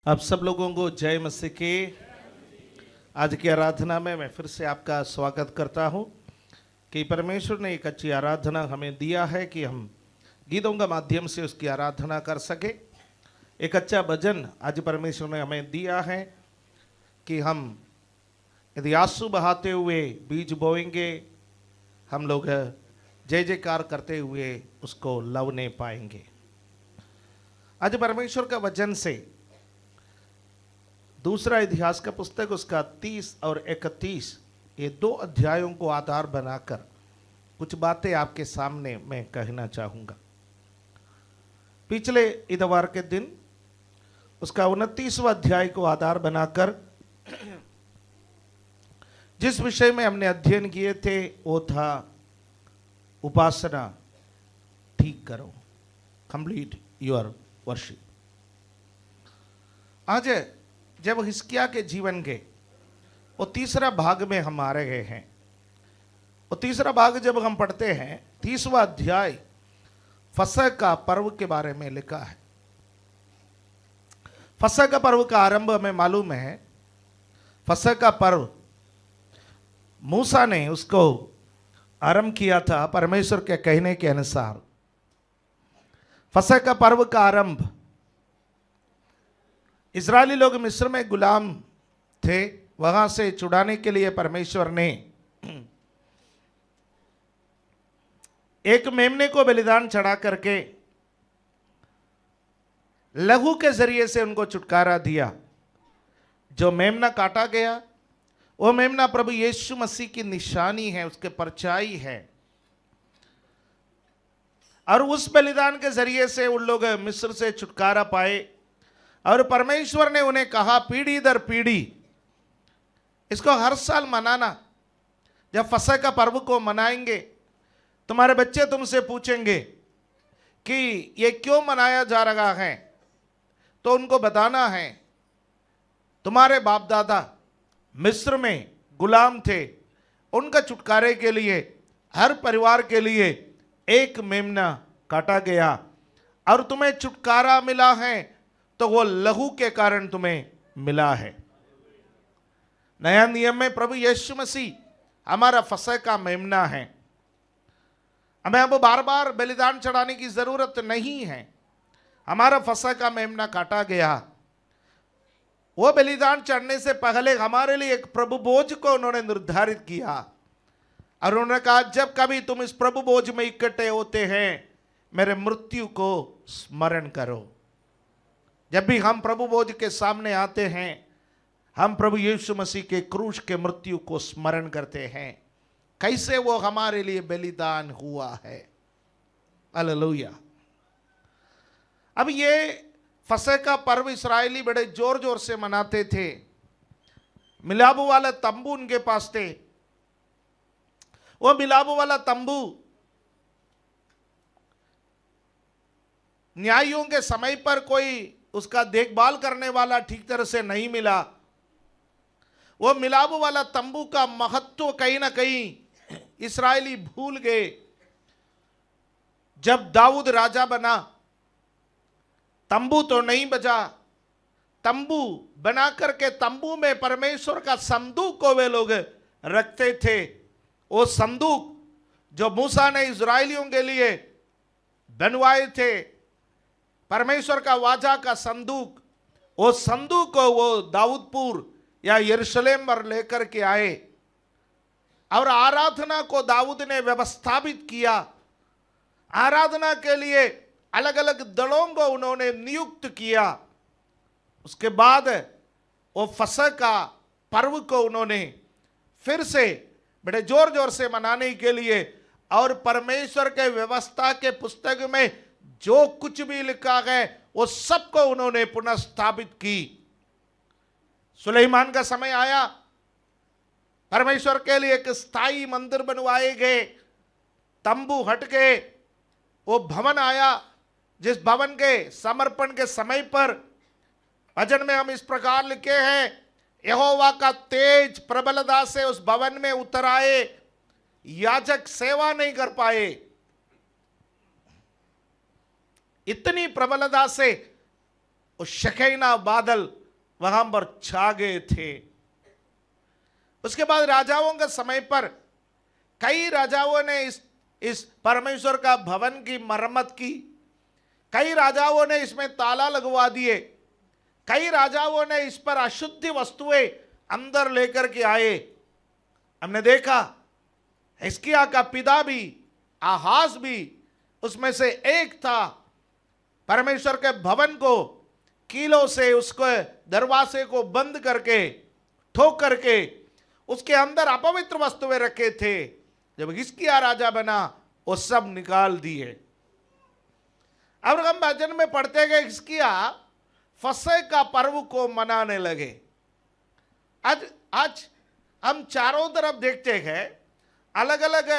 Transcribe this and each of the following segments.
आप सब लोगों को जय मसीह की। आज की आराधना में मैं फिर से आपका स्वागत करता हूं कि परमेश्वर ने एक अच्छी आराधना हमें दिया है कि हम गीतों के माध्यम से उसकी आराधना कर सके। एक अच्छा भजन आज परमेश्वर ने हमें दिया है कि हम यदि आंसू बहाते हुए बीज बोएंगे, हम लोग जय जयकार करते हुए उसको लवने पाएंगे। आज परमेश्वर का वचन से दूसरा इतिहास का पुस्तक उसका 30 और 31 ये दो अध्यायों को आधार बनाकर कुछ बातें आपके सामने मैं कहना चाहूँगा। पिछले इतवार के दिन उसका 29वां अध्याय को आधार बनाकर जिस विषय में हमने अध्ययन किए थे वो था उपासना ठीक करो, कंप्लीट योर वर्शिप। आज जब हिजकिय्याह के जीवन के वो तीसरा भाग में हम आ रहे हैं, वो तीसरा भाग जब हम पढ़ते हैं 30वां अध्याय फसह का पर्व के बारे में लिखा है। फसह का पर्व का आरंभ हमें मालूम है। फसह का पर्व मूसा ने उसको आरंभ किया था परमेश्वर के कहने के अनुसार। फसह का पर्व का आरंभ, इजरायली लोग मिस्र में गुलाम थे, वहां से छुड़ाने के लिए परमेश्वर ने एक मेमने को बलिदान चढ़ा करके लहू के जरिए से उनको छुटकारा दिया। जो मेमना काटा गया वो मेमना प्रभु यीशु मसीह की निशानी है, उसके परछाई है। और उस बलिदान के जरिए से उन लोग मिस्र से छुटकारा पाए। और परमेश्वर ने उन्हें कहा पीढ़ी दर पीढ़ी इसको हर साल मनाना। जब फसह का पर्व को मनाएंगे तुम्हारे बच्चे तुमसे पूछेंगे कि ये क्यों मनाया जा रहा है, तो उनको बताना है तुम्हारे बाप दादा मिस्र में गुलाम थे, उनका छुटकारे के लिए हर परिवार के लिए एक मेमना काटा गया और तुम्हें छुटकारा मिला है, तो वो लहू के कारण तुम्हें मिला है। नया नियम में प्रभु यीशु मसीह हमारा फसह का मेमना है। हमें अब बार बार बलिदान चढ़ाने की जरूरत नहीं है। हमारा फसह का मेमना काटा गया। वो बलिदान चढ़ने से पहले हमारे लिए एक प्रभु भोज को उन्होंने निर्धारित किया और उन्होंने कहा जब कभी तुम इस प्रभु भोज में इकट्ठे होते हैं मेरे मृत्यु को स्मरण करो। जब भी हम प्रभु भोज के सामने आते हैं हम प्रभु यीशु मसीह के क्रूस के मृत्यु को स्मरण करते हैं, कैसे वो हमारे लिए बलिदान हुआ है। हालेलुया। अब ये फसह का पर्व इस्राएली बड़े जोर जोर से मनाते थे। मिलाप वाला तंबू उनके पास थे। वो मिलाप वाला तंबू न्यायियों के समय पर कोई उसका देखभाल करने वाला ठीक तरह से नहीं मिला। वो मिलाप वाला तंबू का महत्व कहीं ना कहीं इस्राएली भूल गए। जब दाऊद राजा बना तंबू तो नहीं बजा, तंबू बना करके तंबू में परमेश्वर का संदूक को वे लोग रखते थे। वो संदूक जो मूसा ने इस्राएलियों के लिए बनवाए थे, परमेश्वर का वाचा का संदूक, वो संदूक को वो दाऊदपुर या यरूशलेम पर लेकर के आए और आराधना को दाऊद ने व्यवस्थापित किया। आराधना के लिए अलग अलग दलों को उन्होंने नियुक्त किया। उसके बाद वो फसह का पर्व को उन्होंने फिर से बड़े जोर जोर से मनाने के लिए और परमेश्वर के व्यवस्था के पुस्तक में जो कुछ भी लिखा है वो सबको उन्होंने पुनः स्थापित की। सुलेमान का समय आया, परमेश्वर के लिए एक स्थायी मंदिर बनवाए गए, तंबू हट गए, वो भवन आया जिस भवन के समर्पण के समय पर भजन में हम इस प्रकार लिखे हैं, यहोवा का तेज प्रबलता से उस भवन में उतर आए, याजक सेवा नहीं कर पाए। इतनी प्रबलता से वो शकीना बादल वहां पर छा गए थे। उसके बाद राजाओं के समय पर कई राजाओं ने इस परमेश्वर का भवन की मरम्मत की, कई राजाओं ने इसमें ताला लगवा दिए, कई राजाओं ने इस पर अशुद्ध वस्तुएं अंदर लेकर के आए। हमने देखा हिजकिय्याह का पिता भी, आहाज भी उसमें से एक था। परमेश्वर के भवन को कीलों से उसको दरवाजे को बंद करके, ठोक करके उसके अंदर अपवित्र वस्तुएं रखे थे। जब हिजकिय्याह राजा बना वो सब निकाल दिए। अब हम भजन में पढ़ते गए हिजकिय्याह फसह का पर्व को मनाने लगे। आज हम चारों तरफ देखते हैं, अलग अलग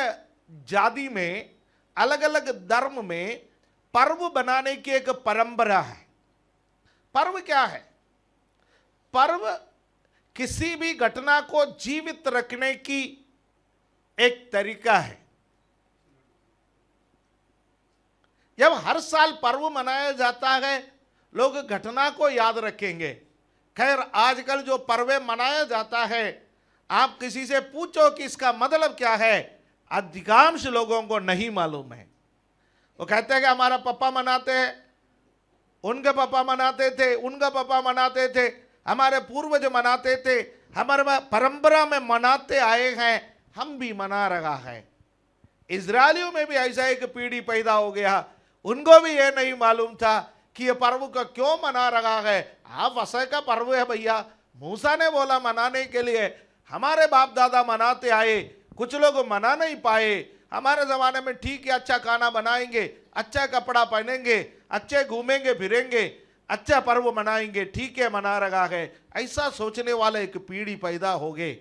जाति में, अलग अलग धर्म में पर्व बनाने की एक परंपरा है। पर्व क्या है? पर्व किसी भी घटना को जीवित रखने की एक तरीका है। जब हर साल पर्व मनाया जाता है, लोग घटना को याद रखेंगे। खैर, आजकल जो पर्व मनाया जाता है, आप किसी से पूछो कि इसका मतलब क्या है, अधिकांश लोगों को नहीं मालूम है। वो कहते हैं कि हमारा पापा मनाते हैं, उनके पापा मनाते थे, उनका पापा मनाते थे, हमारे पूर्वज मनाते थे, हमारे परंपरा में मनाते आए हैं, हम भी मना रहा है। इजरायलियों में भी ऐसा एक पीढ़ी पैदा हो गया, उनको भी ये नहीं मालूम था कि ये पर्व को क्यों मना रहा है। आप फसह का पर्व है भैया, मूसा ने बोला मनाने के लिए, हमारे बाप दादा मनाते आए, कुछ लोग मना नहीं पाए। हमारे जमाने में ठीक है, अच्छा खाना बनाएंगे, अच्छा कपड़ा पहनेंगे, अच्छे घूमेंगे फिरेंगे, अच्छा पर्व मनाएंगे, ठीक है मना रहा है, ऐसा सोचने वाला एक पीढ़ी पैदा हो गए।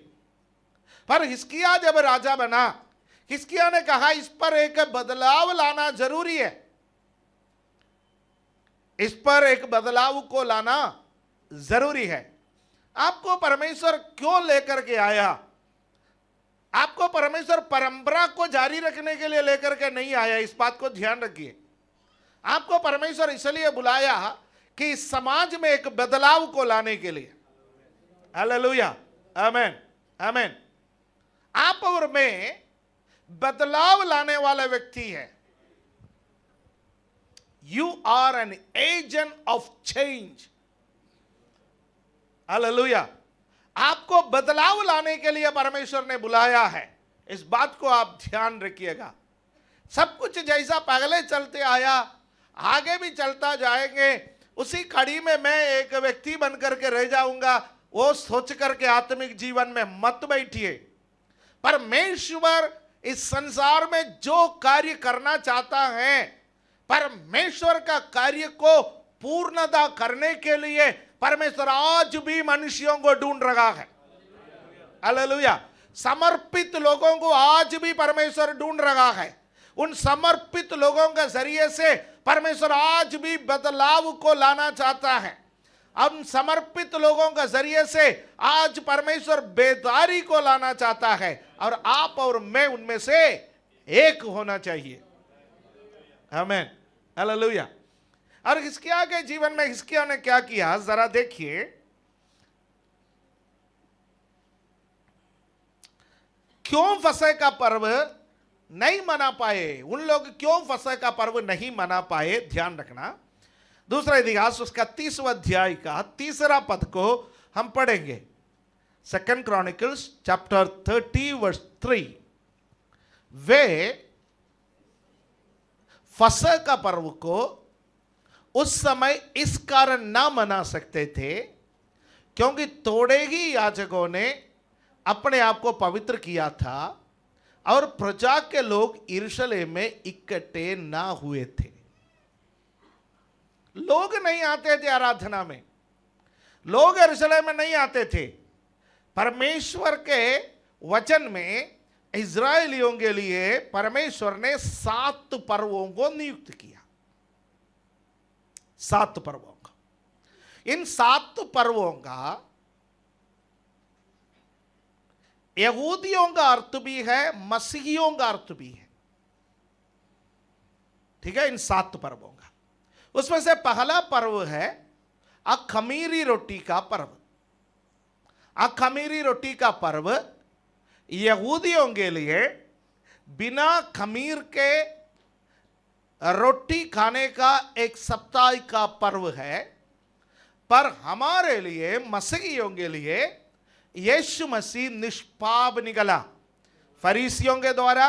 पर हिजकिय्याह जब राजा बना, हिजकिय्याह ने कहा इस पर एक बदलाव लाना जरूरी है, इस पर एक बदलाव को लाना जरूरी है। आपको परमेश्वर क्यों लेकर के आया? आपको परमेश्वर परंपरा को जारी रखने के लिए लेकर के नहीं आया, इस बात को ध्यान रखिए। आपको परमेश्वर इसलिए बुलाया कि इस समाज में एक बदलाव को लाने के लिए। हालेलुया, आमीन, आमीन। आप और मैं बदलाव लाने वाला व्यक्ति है। You are an agent of change. Hallelujah. आपको बदलाव लाने के लिए परमेश्वर ने बुलाया है, इस बात को आप ध्यान रखिएगा। सब कुछ जैसा पहले चलते आया, आगे भी चलता जाएंगे, उसी कड़ी में मैं एक व्यक्ति बनकर के रह जाऊंगा, वो सोच करके आत्मिक जीवन में मत बैठिए। परमेश्वर इस संसार में जो कार्य करना चाहता है, परमेश्वर का कार्य को पूर्णता करने के लिए परमेश्वर आज भी मनुष्यों को ढूंढ रहा है। हालेलुया। समर्पित लोगों को आज भी परमेश्वर ढूंढ रहा है। उन समर्पित लोगों के जरिए से परमेश्वर आज भी बदलाव को लाना चाहता है। हम समर्पित लोगों के जरिए से आज परमेश्वर बेदारी को लाना चाहता है, और आप और मैं उनमें से एक होना चाहिए। आमीन, हालेलुया। और हिजकिय्याह के जीवन में हिजकिय्याह ने क्या किया, जरा देखिए। क्यों फसह का पर्व नहीं मना पाए, उन लोग क्यों फसह का पर्व नहीं मना पाए, ध्यान रखना। दूसरा इतिहास उसका 30वां अध्याय का 3रा पद को हम पढ़ेंगे। 2 क्रॉनिकल्स चैप्टर 30 वर्स 3। वे फसह का पर्व को उस समय इस कारण ना मना सकते थे क्योंकि थोड़े ही याजकों ने अपने आप को पवित्र किया था और प्रजा के लोग यरूशलेम में इकट्ठे ना हुए थे। लोग नहीं आते थे आराधना में, लोग यरूशलेम में नहीं आते थे। परमेश्वर के वचन में इज़राइलियों के लिए परमेश्वर ने 7 पर्वों को नियुक्त किया। 7 पर्वों का, इन 7 पर्वों का यहूदियों का अर्थ भी है, मसीहियों का अर्थ भी है। ठीक है, इन 7 पर्वों का, उसमें से पहला पर्व है अखमीरी रोटी का पर्व। अखमीरी रोटी का पर्व यहूदियों के लिए बिना खमीर के रोटी खाने का एक सप्ताह का पर्व है, पर हमारे लिए मसीहियों के लिए यीशु मसीह निष्पाप निकला। फरीसियों के द्वारा,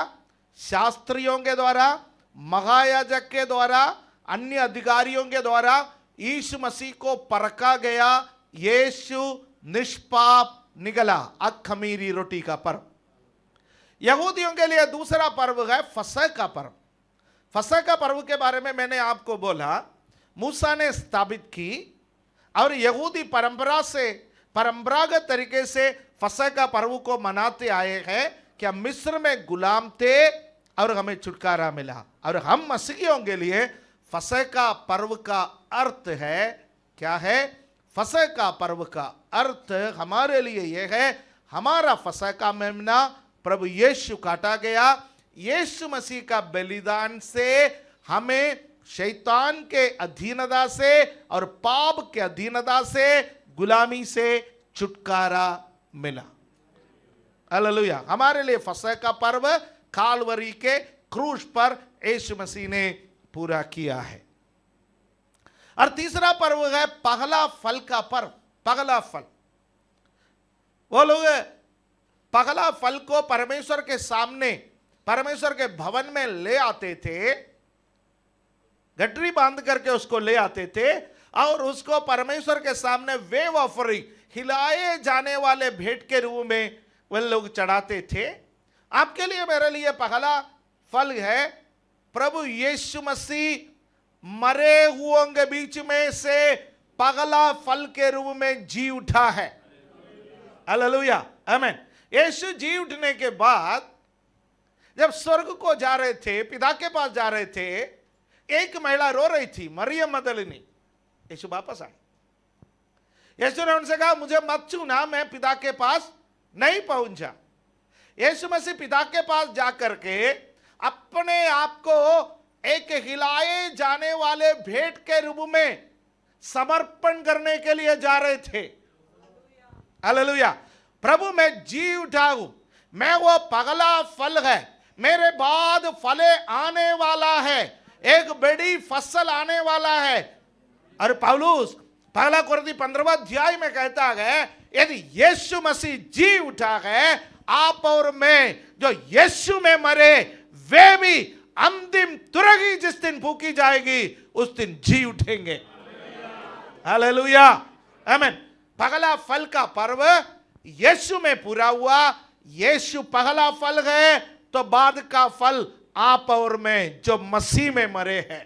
शास्त्रियों के द्वारा, महायाजक के द्वारा, अन्य अधिकारियों के द्वारा यीशु मसीह को परखा गया। यीशु निष्पाप निकला। अखमीरी रोटी का पर्व। यहूदियों के लिए दूसरा पर्व है फसह का पर्व। फसह का पर्व के बारे में मैंने आपको बोला, मूसा ने स्थापित की और यहूदी परंपरागत तरीके से फसह का पर्व को मनाते आए हैं कि हम मिस्र में गुलाम थे और हमें छुटकारा मिला। और हम मसीहियों के लिए फसह का पर्व का अर्थ है, क्या है? फसह का पर्व का अर्थ हमारे लिए यह है, हमारा फसह का मेमना प्रभु यीशु काटा गया। यीशु मसीह का बलिदान से हमें शैतान के अधीनता से और पाप के अधीनता से, गुलामी से छुटकारा मिला। हालेलुया। हमारे लिए फसह का पर्व कालवरी के क्रूस पर यीशु मसीह ने पूरा किया है। और तीसरा पर्व है पहला फल का पर्व। पहला फल, वो लोग पहला फल को परमेश्वर के सामने, परमेश्वर के भवन में ले आते थे, गठरी बांध करके उसको ले आते थे और उसको परमेश्वर के सामने वेव ऑफरिंग, हिलाए जाने वाले भेंट के रूप में वे लोग चढ़ाते थे। आपके लिए, मेरे लिए पहला फल है प्रभु यीशु मसीह मरे हुओं के बीच में से पगला फल के रूप में जी उठा है। हालेलुया, आमीन। यीशु जी उठने के बाद जब स्वर्ग को जा रहे थे, पिता के पास जा रहे थे, एक महिला रो रही थी, मरियम मगदलीनी। यीशु वापस आए। यीशु ने उनसे कहा, मुझे मत छूना, मैं पिता के पास नहीं पहुंचा। यीशु मसीह पिता के पास जाकर के अपने आप को एक हिलाए जाने वाले भेंट के रूप में समर्पण करने के लिए जा रहे थे। हालेलुया। प्रभु, मैं जी उठा हूं, मैं वो पगला फल है, मेरे बाद फले आने वाला है, एक बड़ी फसल आने वाला है। और पौलुस पहला कुरिन्थी 15वां अध्याय में कहता है, यदि यीशु मसीह जी उठा है, आप और मैं जो यीशु में मरे, वे भी अंतिम तुरही जिस दिन फूकी जाएगी उस दिन जी उठेंगे। हालेलुया, आमीन। पहला फल का पर्व यीशु में पूरा हुआ। यीशु पहला फल है, तो बाद का फल आप और मैं जो मसीह में मरे हैं।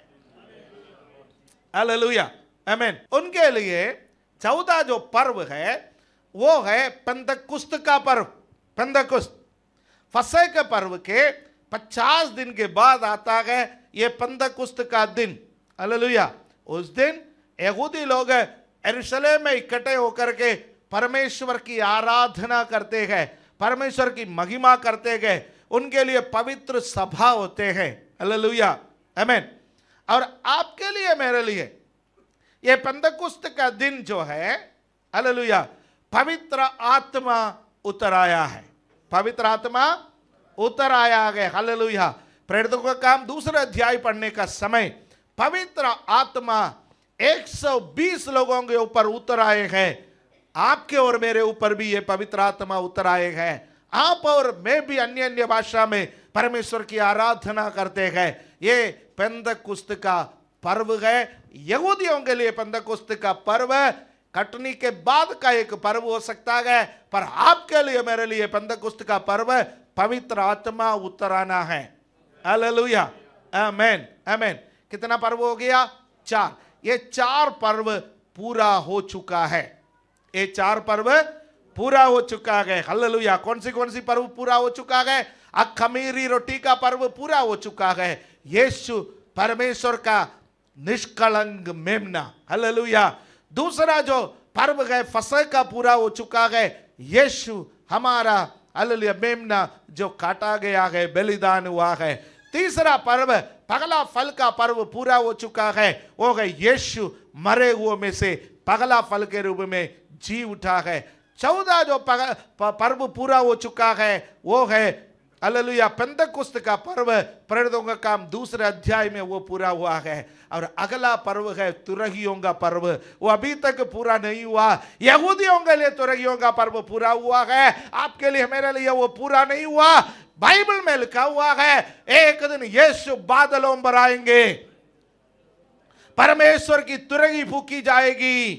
हालेलुया, आमीन। उनके लिए 14 जो पर्व है वो है पेंतकुस्त का पर्व। पेंतकुस्त फसह के पर्व के 50 दिन के बाद आता है ये पेंतकुस्त का दिन। हालेलुया। उस दिन यहूदी लोग यरूशलेम में इकट्ठे होकर के परमेश्वर की आराधना करते हैं, परमेश्वर की महिमा करते हैं। उनके लिए पवित्र सभा होते हैं। हालेलुया, आमीन। और आपके लिए, मेरे लिए ये पेंतकुस्त का दिन जो है, हालेलुया, पवित्र आत्मा उतर आया है। पवित्र आत्मा उतर आया है। हालेलुया। प्रेरितों का काम 2 अध्याय पढ़ने का समय पवित्र आत्मा 120 लोगों के ऊपर उतर आए हैं। आपके और मेरे ऊपर भी ये पवित्र आत्मा उतर आए हैं। आप और मैं भी अन्य अन्य भाषा में परमेश्वर की आराधना करते हैं। ये पेंतकुस्त का पर्व है। यहूदियों के लिए पेंतकुस्त का पर्व कटनी के बाद का एक पर्व हो सकता है, पर आपके लिए, मेरे लिए पेंतकुस्त का पर्व पवित्र आत्मा उतर आना है। हालेलुया, आमीन, आमीन। कितना पर्व हो गया? 4। ये 4 पर्व पूरा हो चुका है। ये 4 पर्व पूरा हो चुका है। हालेलुया। कौन सी पर्व पूरा हो चुका है? अखमीरी रोटी का पर्व पूरा हो चुका है। यीशु परमेश्वर का निष्कलंक मेमना। हालेलुया। दूसरा जो पर्व है फसह का पूरा हो चुका है। यीशु हमारा, हालेलुया, मेमना जो काटा गया है, बलिदान हुआ है। तीसरा पर्व पगला फल का पर्व पूरा हो चुका है, वो है यीशु मरे हुए में से पगला फल के रूप में जी उठा है। 14 जो पर्व पूरा हो चुका है वो है हालेलुया पेंतकुस्त का पर्व, प्रेरितों का काम 2 अध्याय में वो पूरा हुआ है। और अगला पर्व है तुरहियों का पर्व, वो अभी तक पूरा नहीं हुआ। यहूदियों के लिए तुरहियों का पर्व पूरा हुआ है, आपके लिए मेरे लिए वो पूरा नहीं हुआ। बाइबल में लिखा हुआ है एक दिन यीशु बादलों पर आएंगे, परमेश्वर की तुरही फूकी जाएगी,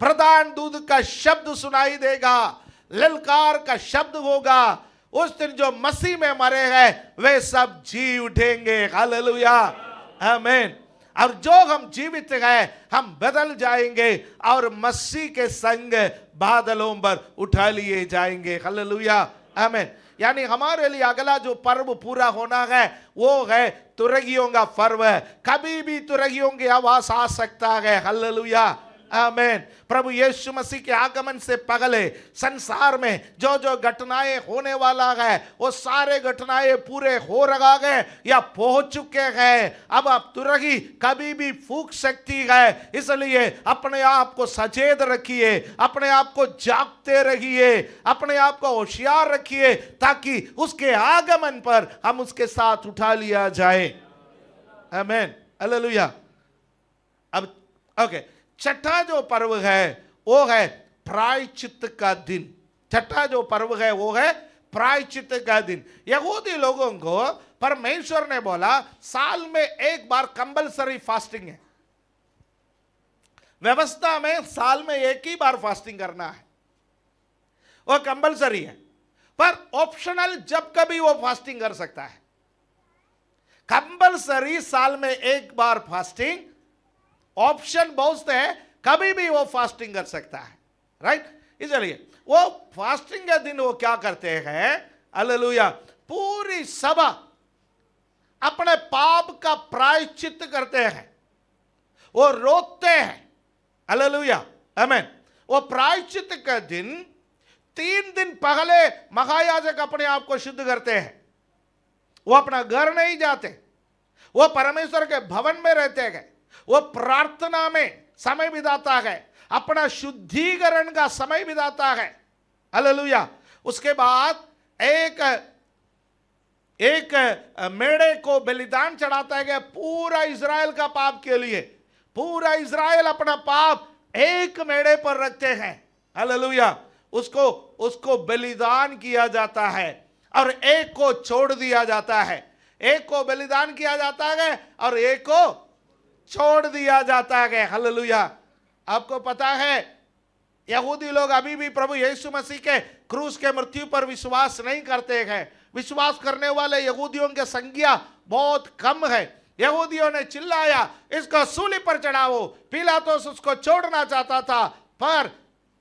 प्रधान दूत का शब्द सुनाई देगा, ललकार का शब्द होगा। उस दिन जो मसीह में मरे हैं वे सब जी उठेंगे। हालेलुया आमीन। और जो हम जीवित हैं हम बदल जाएंगे और मसीह के संग बादलों पर उठा लिए जाएंगे। हालेलुया आमीन। यानी हमारे लिए अगला जो पर्व पूरा होना है वो है तुरहियों का पर्व। कभी भी तुरहियों की आवाज आ सकता है। हालेलुया आमीन। प्रभु यीशु मसीह के आगमन से पहले संसार में जो जो घटनाएं होने वाला है वो सारे घटनाएं पूरे हो रहा है या पहुंच चुके हैं। अब आप तुरही कभी भी फूक सकती है, इसलिए अपने आप को सचेत रखिए, अपने आप को जागते रहिए, अपने आप को होशियार रखिए ताकि उसके आगमन पर हम उसके साथ उठा लिया जाए। आमीन हालेलुया। अब ओके, छठा जो पर्व है वो है प्रायश्चित का दिन। छठा जो पर्व है वो है प्रायश्चित का दिन। यहूदी लोगों को परमेश्वर ने बोला साल में एक बार कंपलसरी फास्टिंग है, व्यवस्था में साल में एक ही बार फास्टिंग करना है, वो कंपलसरी है। पर ऑप्शनल जब कभी वो फास्टिंग कर सकता है। कंपलसरी साल में एक बार फास्टिंग, ऑप्शन बहुत से है कभी भी वो फास्टिंग कर सकता है, राइट। इसलिए वो फास्टिंग के दिन वो क्या करते हैं, हालेलुया, पूरी सभा अपने पाप का प्रायश्चित करते हैं, वो रोते हैं। हालेलुया आमीन। वो प्रायश्चित का दिन 3 दिन पहले महायाजक अपने आप को शुद्ध करते हैं। वो अपना घर नहीं जाते, वो परमेश्वर के भवन में रहते हैं, वो प्रार्थना में समय बिताता है, अपना शुद्धिकरण का समय बिताता है। हालेलुया। उसके बाद एक मेढ़े को बलिदान चढ़ाता है पूरा इज़राइल का पाप के लिए। पूरा इज़राइल अपना पाप एक मेढ़े पर रखते हैं। हालेलुया। उसको बलिदान किया जाता है और एक को छोड़ दिया जाता है। एक को बलिदान किया जाता है और एक को छोड़ दिया जाता है। हालेलुया। आपको पता है यहूदी लोग अभी भी प्रभु यीशु मसीह के क्रूस के मृत्यु पर विश्वास नहीं करते हैं। विश्वास करने वाले यहूदियों की संख्या बहुत कम है। यहूदियों ने चिल्लाया इसको सूली पर चढ़ाओ। पिलातुस उसको छोड़ना चाहता था, पर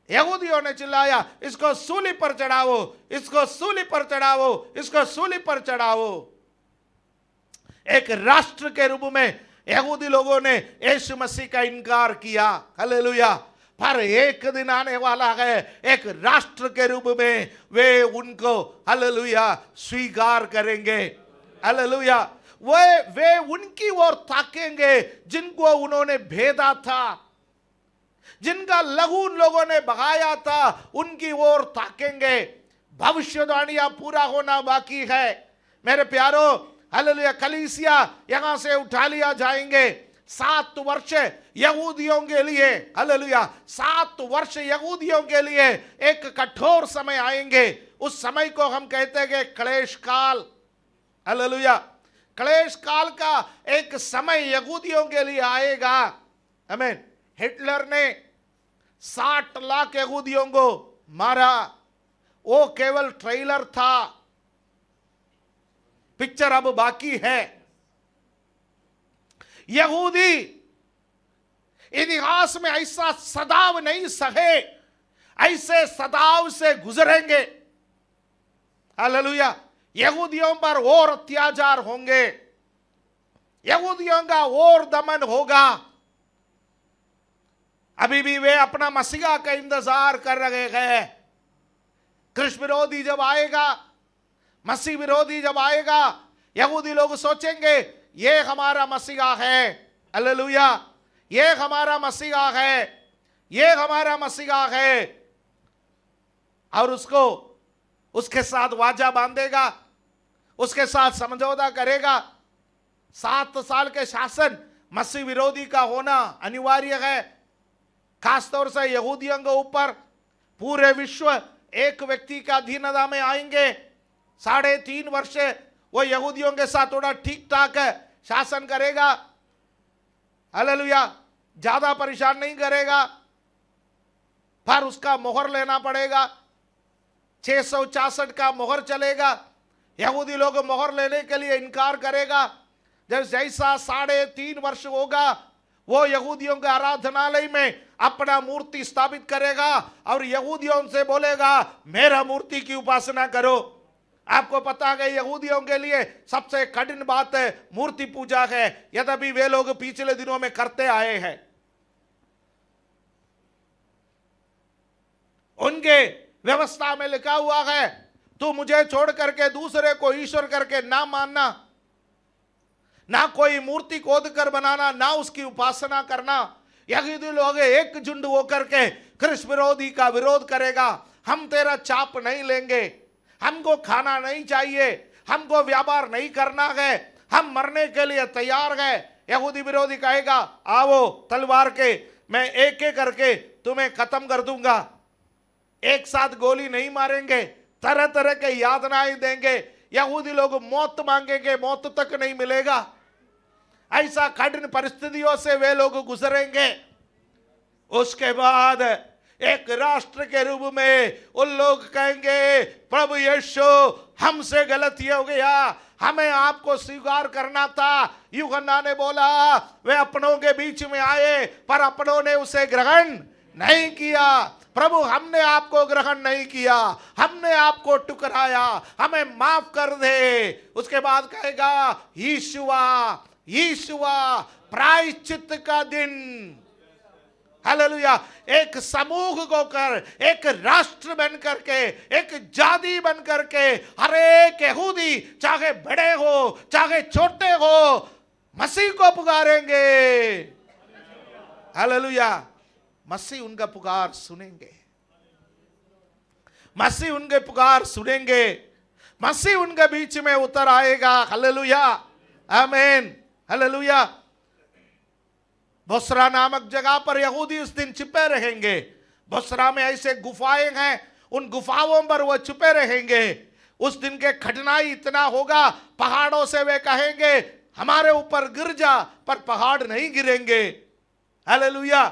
यहूदियों ने चिल्लाया इसको सूली पर चढ़ाओ, इसको सूली पर चढ़ाओ, इसको सूली पर चढ़ाओ। एक राष्ट्र के रूप में यहूदी लोगों ने यीशु मसीह का इनकार किया। हालेलुया। पर एक दिन आने वाला है एक राष्ट्र के रूप में वे उनको हालेलुया स्वीकार करेंगे। हालेलुया। वे उनकी ओर ताकेंगे जिनको उन्होंने भेदा था, जिनका लहू उन लोगों ने बहाया था, उनकी ओर ताकेंगे। भविष्यवाणियां पूरा होना बाकी है मेरे प्यारो। हालेलुया। कलीसिया यहां से उठा लिया जाएंगे। 7 वर्ष यहूदियों के लिए, हालेलुया, 7 वर्ष यहूदियों के लिए एक कठोर समय आएंगे। उस समय को हम कहते हैं क्लेश काल। हालेलुया। क्लेश काल का एक समय यहूदियों के लिए आएगा। आमीन। हिटलर ने 60 लाख यहूदियों को मारा, वो केवल ट्रेलर था, पिक्चर अब बाकी है। यहूदी इतिहास में ऐसा सदाव नहीं सहे, ऐसे सदाव से गुजरेंगे। हालेलुया। यहूदियों पर और अत्याचार होंगे, यहूदियों का और दमन होगा। अभी भी वे अपना मसीहा का इंतजार कर रहे हैं। कृष्ण विरोधी जब आएगा, मसीह विरोधी जब आएगा, यहूदी लोग सोचेंगे ये हमारा मसीहा है, हालेलुया, ये हमारा मसीहा है, ये हमारा मसीहा है। और उसको उसके साथ वाजा बांधेगा, उसके साथ समझौता करेगा। 7 साल के शासन मसीह विरोधी का होना अनिवार्य है, खासतौर से यहूदियों के ऊपर। पूरे विश्व एक व्यक्ति का अधीनता में आएंगे। 3.5 वर्ष वो यहूदियों के साथ थोड़ा ठीक ठाक शासन करेगा, हालेलुया, ज्यादा परेशान नहीं करेगा, पर उसका मोहर लेना पड़ेगा। 666 का मोहर चलेगा। यहूदी लोग मोहर लेने के लिए इनकार करेगा। जब जैसा 3.5 वर्ष होगा, वो यहूदियों के आराधनालय में अपना मूर्ति स्थापित करेगा और यहूदियों से बोलेगा मेरा मूर्ति की उपासना करो। आपको पता है यहूदियों के लिए सबसे कठिन बात है मूर्ति पूजा है, यद्यपि वे लोग पिछले दिनों में करते आए हैं। उनके व्यवस्था में लिखा हुआ है तू मुझे छोड़ करके दूसरे को ईश्वर करके ना मानना, ना कोई मूर्ति खोद कर बनाना, ना उसकी उपासना करना। यहूदी लोग एक झुंड होकर के ख्रिस्त विरोधी का विरोध करेगा। हम तेरा चाप नहीं लेंगे, हमको खाना नहीं चाहिए, हमको व्यापार नहीं करना है, हम मरने के लिए तैयार है। यहूदी विरोधी कहेगा आओ तलवार के, मैं एक एक करके तुम्हें खत्म कर दूंगा। एक साथ गोली नहीं मारेंगे, तरह तरह के यातनाएं देंगे। यहूदी लोग मौत मांगेंगे, मौत तक नहीं मिलेगा। ऐसा कठिन परिस्थितियों से वे लोग गुजरेंगे। उसके बाद एक राष्ट्र के रूप में उन लोग कहेंगे प्रभु यीशु हमसे गलती हो गया, हमें आपको स्वीकार करना था। यूहन्ना ने बोला वे अपनों के बीच में आए पर अपनों ने उसे ग्रहण नहीं किया। प्रभु हमने आपको ग्रहण नहीं किया, हमने आपको टुकराया, हमें माफ कर दे। उसके बाद कहेगा यीशुआ यीशुआ प्रायश्चित का दिन, हालेलुया। एक समूह को कर, एक राष्ट्र बन करके, एक जाति बन करके हर एक यहूदी चाहे बड़े हो चाहे छोटे हो मसीह को पुकारेंगे, हालेलुया। मसीह उनका पुकार सुनेंगे, मसीह उनके पुकार सुनेंगे, मसीह उनके बीच में उतर आएगा, हालेलुया, आमीन, हालेलुया। बोस्रा नामक जगह पर यहूदी उस दिन छिपे रहेंगे। बोस्रा में ऐसे गुफाएं हैं, उन गुफाओं पर वो छिपे रहेंगे। उस दिन के कठिनाई इतना होगा, पहाड़ों से वे कहेंगे हमारे ऊपर गिर जा, पर पहाड़ नहीं गिरेंगे, हालेलुया।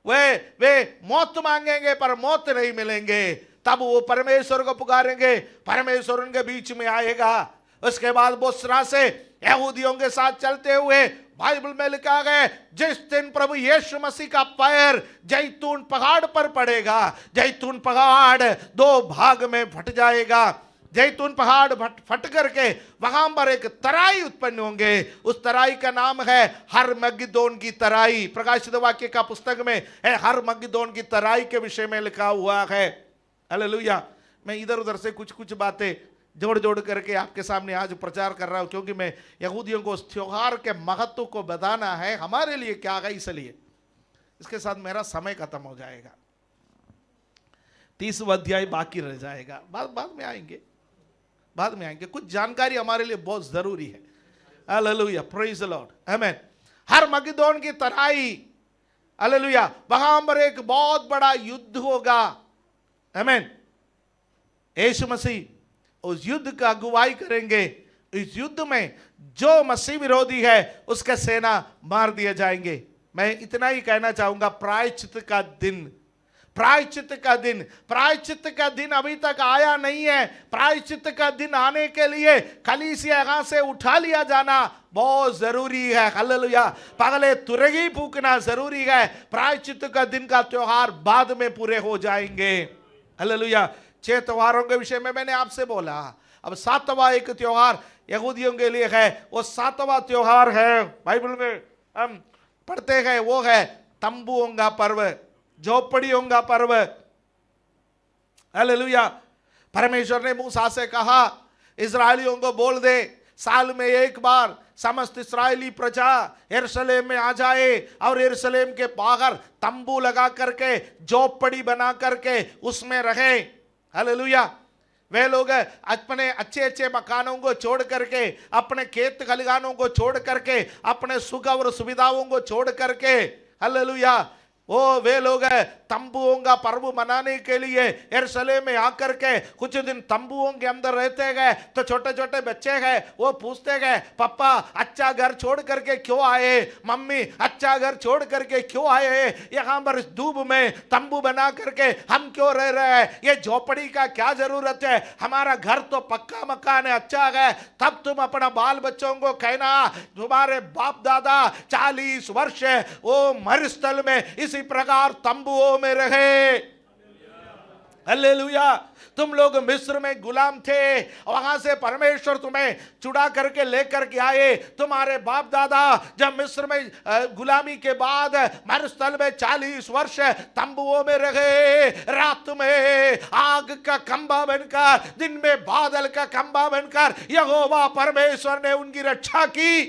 वे मौत मांगेंगे पर मौत नहीं मिलेंगे। तब वो परमेश्वर को पुकारेंगे, परमेश्वर उनके बीच में आएगा। उसके बाद बोस्रा से यहूदियों के साथ चलते हुए बाइबल में लिखा है जिस दिन प्रभु यीशु मसीह का पैर जैतून पहाड़ पर पड़ेगा, जैतून पहाड़ 2 भाग में फट जाएगा। जैतून पहाड़ फट करके वहां पर एक तराई उत्पन्न होंगे। उस तराई का नाम है हरमगिदोन की तराई। प्रकाशित वाक्य का पुस्तक में है हरमगिदोन की तराई के विषय में लिखा हुआ है, हालेलुया। मैं इधर उधर से कुछ कुछ बातें जोड़ जोड़ करके आपके सामने आज प्रचार कर रहा हूं, क्योंकि मैं यहूदियों को उस त्योहार के महत्व को बताना है, हमारे लिए क्या है, इसलिए। इसके साथ मेरा समय खत्म हो जाएगा, 30वां अध्याय बाकी रह जाएगा। बाद में आएंगे। कुछ जानकारी हमारे लिए बहुत जरूरी है, हालेलुया, प्रेज द लॉर्ड, आमीन। हरमगिदोन की तराई, हालेलुया, वहां पर एक बहुत बड़ा युद्ध होगा, आमीन। यीशु मसीह उस युद्ध का अगुवाई करेंगे। इस युद्ध में जो मसीह विरोधी है उसके सेना मार दिए जाएंगे। मैं इतना ही कहना चाहूंगा, प्रायश्चित का दिन, प्रायश्चित का दिन, प्रायश्चित का दिन अभी तक आया नहीं है। प्रायश्चित का दिन आने के लिए कलीसिया यहाँ से उठा लिया जाना बहुत जरूरी है, हालेलुया। पगले तुरगी फूकना जरूरी है। प्रायश्चित का दिन का त्योहार बाद में पूरे हो जाएंगे, हालेलुया। 6 त्योहारों के विषय में मैंने आपसे बोला। अब 7वां एक त्योहार यहूदियों के लिए है। वो 7वां त्योहार है, बाइबल में हम पढ़ते हैं, वो है तंबुओं का पर्व, झोपड़ियों का पर्व, हालेलुया। परमेश्वर ने मूसा से कहा इस्राएलियों को बोल दे साल में एक बार समस्त इस्राएली प्रजा यरूशलेम में आ जाए और यरूशलेम के बाहर तंबू लगा करके झोपड़ी बना करके उसमें रहे। हालेलुया। वे लोग अपने अच्छे अच्छे मकानों को छोड़ करके, अपने खेत खलिहानों को छोड़ करके, अपने सुख और सुविधाओं को छोड़ करके, हालेलुया, वे लोग तंबुओं का पर्व मनाने के लिए यरूशलेम में आकर के कुछ दिन तंबुओं के अंदर रहते गए। तो छोटे छोटे बच्चे गए, वो पूछते गए, पापा अच्छा घर छोड़ करके क्यों आए, मम्मी अच्छा घर छोड़ करके क्यों आए, यहाँ पर इस धूप में तंबू बना करके हम क्यों रह रहे हैं, ये झोपड़ी का क्या जरूरत है, हमारा घर तो पक्का मकान है, अच्छा है। तब तुम अपना बाल बच्चों को कहना तुम्हारे बाप दादा 40 वर्ष वो मरुस्थल में इसी प्रकार तंबुओं में रहे। हालेलुया। तुम लोग मिस्र में गुलाम थे, वहां से परमेश्वर तुम्हें चुड़ा करके लेकर के आए। तुम्हारे बाप दादा जब मिस्र में गुलामी के बाद मरुस्थल में 40 वर्ष तंबुओं में रहे, रात में आग का खंबा बनकर, दिन में बादल का खंबा बनकर यहोवा परमेश्वर ने उनकी रक्षा की।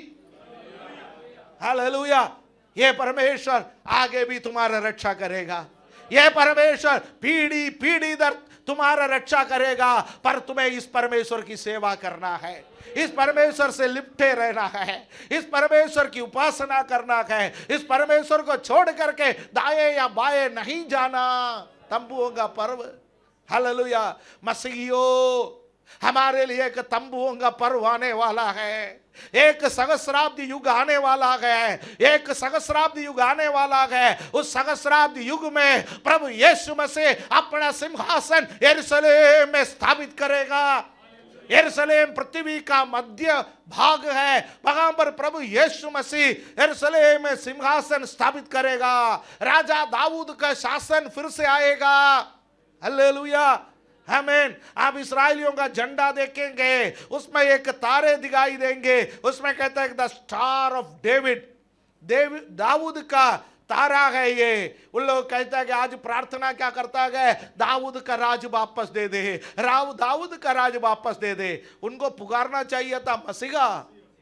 हालेलुया। ये परमेश्वर आगे भी तुम्हारा रक्षा करेगा। यह परमेश्वर पीढ़ी पीढ़ी दर तुम्हारा रक्षा करेगा। पर तुम्हें इस परमेश्वर की सेवा करना है, इस परमेश्वर से लिपटे रहना है, इस परमेश्वर की उपासना करना है, इस परमेश्वर को छोड़ करके दाएं या बाएं नहीं जाना। तंबुओं का पर्व, हालेलुया। मसीहियों, हमारे लिए एक तंबुओं का पर्व आने वाला है, एक सहस्राब्दी युग आने वाला है, एक सहस्राब्दी युग आने वाला है। उस सहस्राब्दी युग में प्रभु यीशु मसीह अपना सिंहासन यरूशलेम में स्थापित करेगा। यरूशलेम पृथ्वी का मध्य भाग है, वहां पर प्रभु यीशु मसीह यरूशलेम में सिंहासन स्थापित करेगा। राजा दाऊद का शासन फिर से आएगा। हालेलुया, आमीन। आप इस्राएलियों का झंडा देखेंगे, उसमें एक तारे दिखाई देंगे, उसमें कहता है the star of David, Daud का तारा है ये। उन लोग कहता है कि आज प्रार्थना क्या करता है, दाऊद का राज वापस दे दे, दाऊद का राज वापस दे दे। उनको पुकारना चाहिए था मसीहा,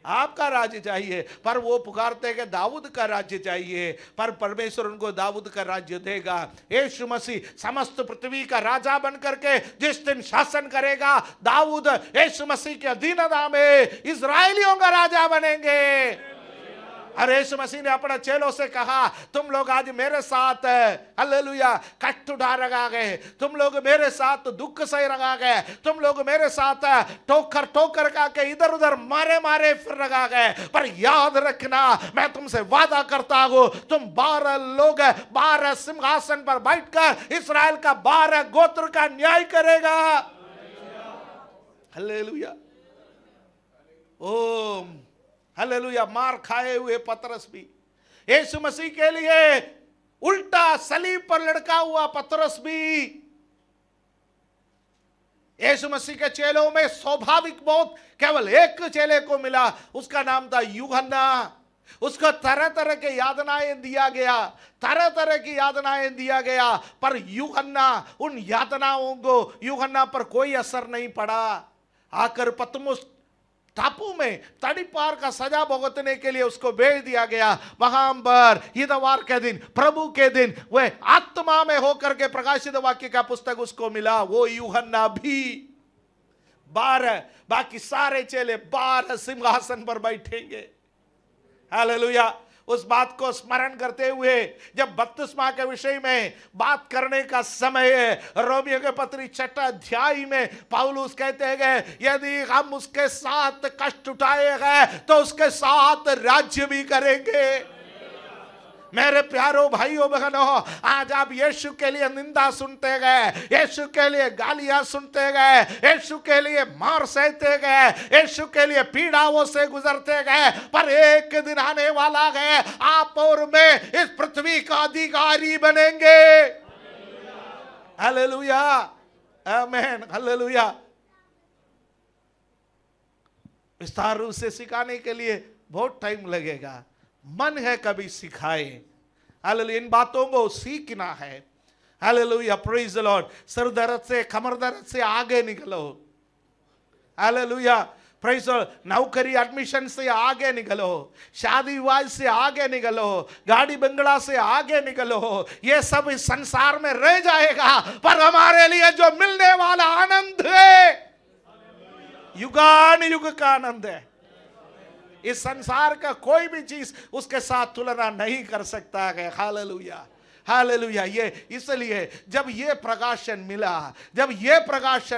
आपका राज्य चाहिए, पर वो पुकारते कि दाऊद का राज्य चाहिए। पर परमेश्वर उनको दाऊद का राज्य देगा। यीशु मसीह समस्त पृथ्वी का राजा बन करके जिस दिन शासन करेगा, दाऊद यीशु मसीह के अधीनता में इस्राएलियों का राजा बनेंगे। और यीशु मसीह ने अपने चेलों से कहा, तुम लोग आज मेरे साथ, हालेलुया, कष्ट उठा रखा गए, तुम लोग मेरे साथ दुख सह रखा गए, तुम लोग मेरे साथ ठोकर ठोकर का के इधर उधर मारे मारे फिर रखा गए, पर याद रखना मैं तुमसे वादा करता हूं, तुम 12 लोग 12 सिंहासन पर बैठकर इस्राएल का 12 गोत्र का न्याय करेगा। हालेलुया, ओम हालेलुया। मार खाए हुए पतरस भी, यीशु मसीह के लिए उल्टा सलीब पर लटका हुआ पतरस भी, यीशु मसीह के चेलों में स्वाभाविक मौत केवल एक चेले को मिला, उसका नाम था यूहन्ना। उसको तरह तरह के यातनाएं दिया गया, तरह तरह की यातनाएं दिया गया, पर यूहन्ना, उन यातनाओं को यूहन्ना पर कोई असर नहीं पड़ा। आकर पतमुस टापू में तड़ीपार का सजा भुगतने के लिए उसको भेज दिया गया। वहां पर इतवार के दिन, प्रभु के दिन, वह आत्मा में होकर के प्रकाशित वाक्य का पुस्तक उसको मिला। वो यूहन्ना भी 12, बाकी सारे चेले 12 सिंहासन पर बैठेंगे। हालेलुया। उस बात को स्मरण करते हुए जब बपतिस्मा के विषय में बात करने का समय है, रोमियो के पत्री 6 अध्याय में पौलुस कहते हैं, यदि हम उसके साथ कष्ट उठाए हैं तो उसके साथ राज्य भी करेंगे। मेरे प्यारो भाइयों बहनों, आज आप यीशु के लिए निंदा सुनते गए, यीशु के लिए गालियां सुनते गए, यीशु के लिए मार सहते गए, यीशु के लिए पीड़ाओं से गुजरते गए, पर एक दिन आने वाला है आप और मैं इस पृथ्वी का अधिकारी बनेंगे। हालेलुया, आमीन, हालेलुया। विस्तार रूप से सिखाने के लिए बहुत टाइम लगेगा, मन है कभी सिखाए। हालेलुया, इन बातों को सीखना है। Hallelujah, praise the Lord. Sir दर्द से, कमर दर्द से आगे निकलो। हालेलुया, प्रेज नौकरी एडमिशन से आगे निकलो, शादी विवाह से आगे निकलो, गाड़ी बंगला से आगे निकलो। ये सब इस संसार में रह जाएगा, पर हमारे लिए जो मिलने वाला आनंद है युगान युग का आनंद है। इस संसार का कोई भी चीज उसके साथ तुलना नहीं कर सकता है। Hallelujah, hallelujah. ये इसलिए जब ये प्रकाशन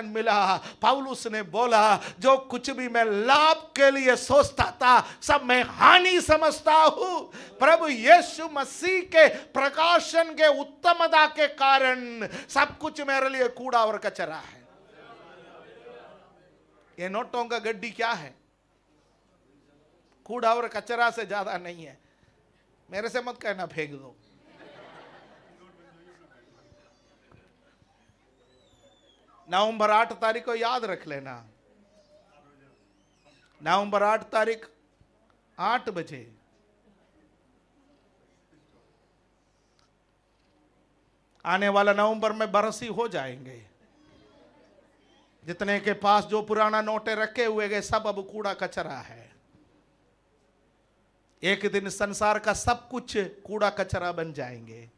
मिला, पौलुस ने बोला जो कुछ भी मैं लाभ के लिए सोचता था सब मैं हानि समझता हूं। प्रभु यीशु मसीह के प्रकाशन के उत्तमता के कारण सब कुछ मेरे लिए कूड़ा और कचरा है। ये नोटों का गड्डी क्या है? कूड़ा और कचरा से ज्यादा नहीं है। मेरे से मत कहना फेंक दो। नवंबर 8 तारीख को याद रख लेना। नवंबर 8 तारीख 8 बजे आने वाला नवंबर में बरसी हो जाएंगे। जितने के पास जो पुराना नोटे रखे हुए गए सब अब कूड़ा कचरा है। एक दिन संसार का सब कुछ कूड़ा कचरा बन जाएंगे।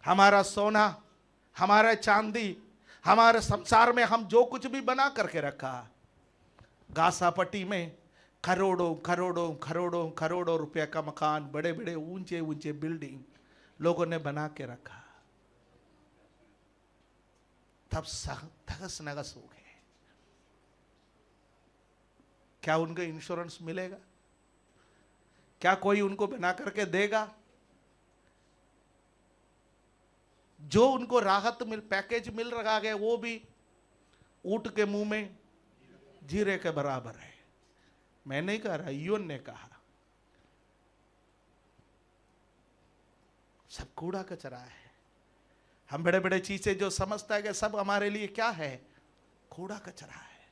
हमारा सोना, हमारा चांदी, हमारे संसार में हम जो कुछ भी बना करके रखा, गासा पट्टी में करोड़ों करोड़ों करोड़ों करोड़ों रुपए का मकान, बड़े बड़े ऊंचे ऊंचे बिल्डिंग लोगों ने बना के रखा, तब धगस नगस हो गए। क्या उनको इंश्योरेंस मिलेगा? क्या कोई उनको बना करके देगा? जो उनको राहत पैकेज मिल रहा है वो भी ऊंट के मुंह में जीरे के बराबर है। मैं नहीं कह रहा, यून ने कहा। सब कूड़ा कचरा है। हम बड़े बड़े चीजें जो समझता है कि सब हमारे लिए क्या है, कूड़ा कचरा है।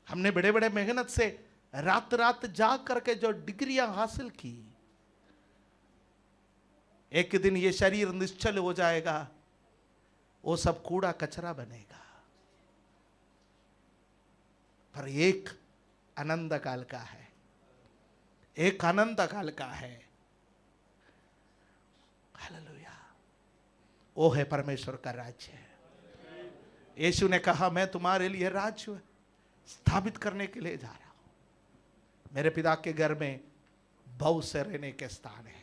हमने बड़े बड़े मेहनत से रात रात जाग करके जो डिग्रियां हासिल की, एक दिन ये शरीर निश्चल हो जाएगा, वो सब कूड़ा कचरा बनेगा। पर एक आनंद काल का है, एक आनंद काल का है। हालेलुया। वो है परमेश्वर का राज्य। यीशु ने कहा मैं तुम्हारे लिए राज्य स्थापित करने के लिए जा रहा हूं। मेरे पिता के घर में बहुत से रहने के स्थान है।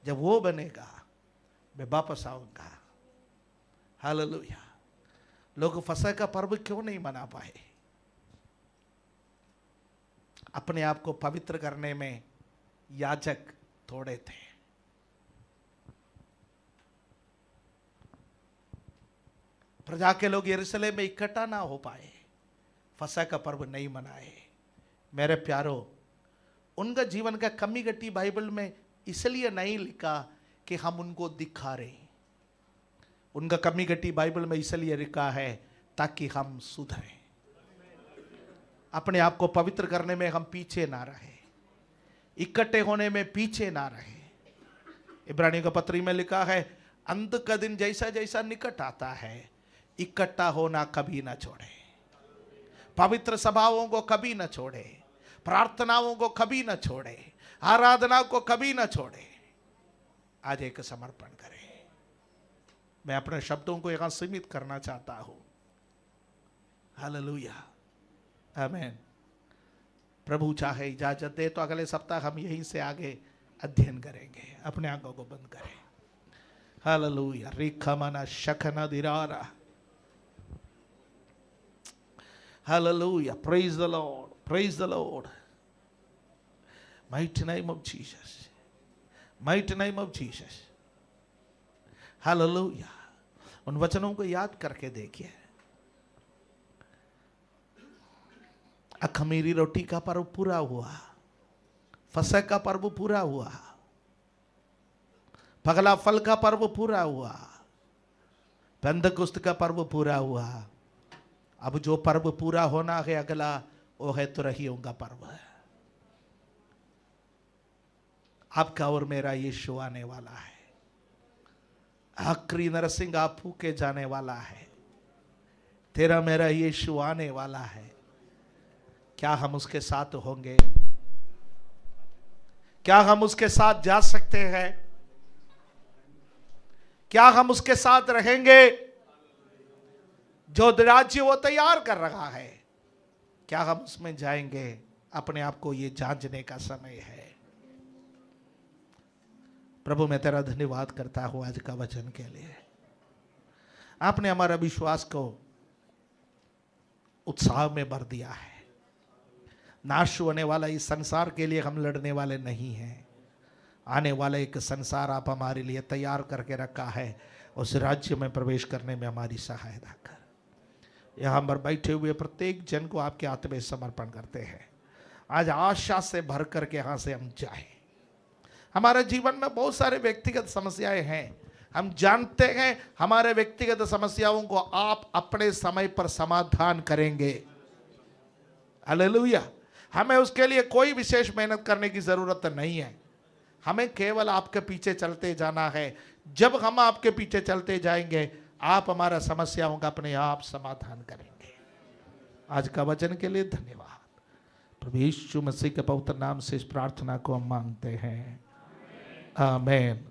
जब वो बनेगा मैं वापस आऊंगा। हालेलुया। लोग फसह का पर्व क्यों नहीं मना पाए? अपने आप को पवित्र करने में याजक थोड़े थे। प्रजा के लोग यरूशलेम में इकट्ठा ना हो पाए, फसह का पर्व नहीं मनाए। मेरे प्यारो, उनका जीवन का कमी घटी बाइबल में इसलिए नहीं लिखा कि हम उनको दिखा रहे। उनका कमी घटी बाइबल में इसलिए लिखा है ताकि हम सुधरें, अपने आप को पवित्र करने में हम पीछे ना रहे, इकट्ठे होने में पीछे ना रहे। इब्रानियों का पत्री में लिखा है अंत का दिन जैसा जैसा निकट आता है इकट्ठा होना कभी ना छोड़े, पवित्र सभाओं को कभी ना छोड़े, प्रार्थनाओं को कभी ना छोड़े, आराधना को कभी ना छोड़े। आज एक समर्पण करें। मैं अपने शब्दों को यहां सीमित करना चाहता हूं। हालेलुया, आमीन। प्रभु चाहे इजाजत दे तो अगले सप्ताह हम यहीं से आगे अध्ययन करेंगे। अपने आंखों को बंद करें। Hallelujah. रिखमना शखना दिरारा। Hallelujah. Praise the Lord. Praise the Lord. Mighty name of Jesus. Mighty name of Jesus. Hallelujah. उन वचनों को याद करके देखिए। अखमीरी रोटी का पर्व पूरा हुआ, फसह का पर्व पूरा हुआ, पगला फल का पर्व पूरा हुआ, पेंतकुस्त का पर्व पूरा हुआ। अब जो पर्व पूरा होना है अगला, वो है तुरहियों का पर्व है। आपका और मेरा यीशु आने वाला है। आखिरी नरसिंह आप फूके जाने वाला है। तेरा मेरा यीशु आने वाला है, क्या हम उसके साथ होंगे? क्या हम उसके साथ जा सकते हैं? क्या हम उसके साथ रहेंगे? जो राज्य वो तैयार कर रहा है, क्या हम उसमें जाएंगे? अपने आप को ये जांचने का समय है। प्रभु मैं तेरा धन्यवाद करता हूं आज का वचन के लिए। आपने हमारा विश्वास को उत्साह में भर दिया है। नाश होने वाला इस संसार के लिए हम लड़ने वाले नहीं हैं। आने वाला एक संसार आप हमारे लिए तैयार करके रखा है। उस राज्य में प्रवेश करने में हमारी सहायता कर। यहाँ पर बैठे हुए प्रत्येक जन को आपके हाथ में समर्पण करते हैं। आज आशा से भर करके यहाँ से हम जाएं। हमारे जीवन में बहुत सारे व्यक्तिगत समस्याएं हैं। हम जानते हैं हमारे व्यक्तिगत समस्याओं को आप अपने समय पर समाधान करेंगे। हालेलुया। हमें उसके लिए कोई विशेष मेहनत करने की जरूरत नहीं है। हमें केवल आपके पीछे चलते जाना है। जब हम आपके पीछे चलते जाएंगे, आप हमारा समस्याओं का अपने आप समाधान करेंगे। आज का वचन के लिए धन्यवाद। प्रभु यीशु मसीह के पवित्र नाम से इस प्रार्थना को हम मांगते हैं, आमीन।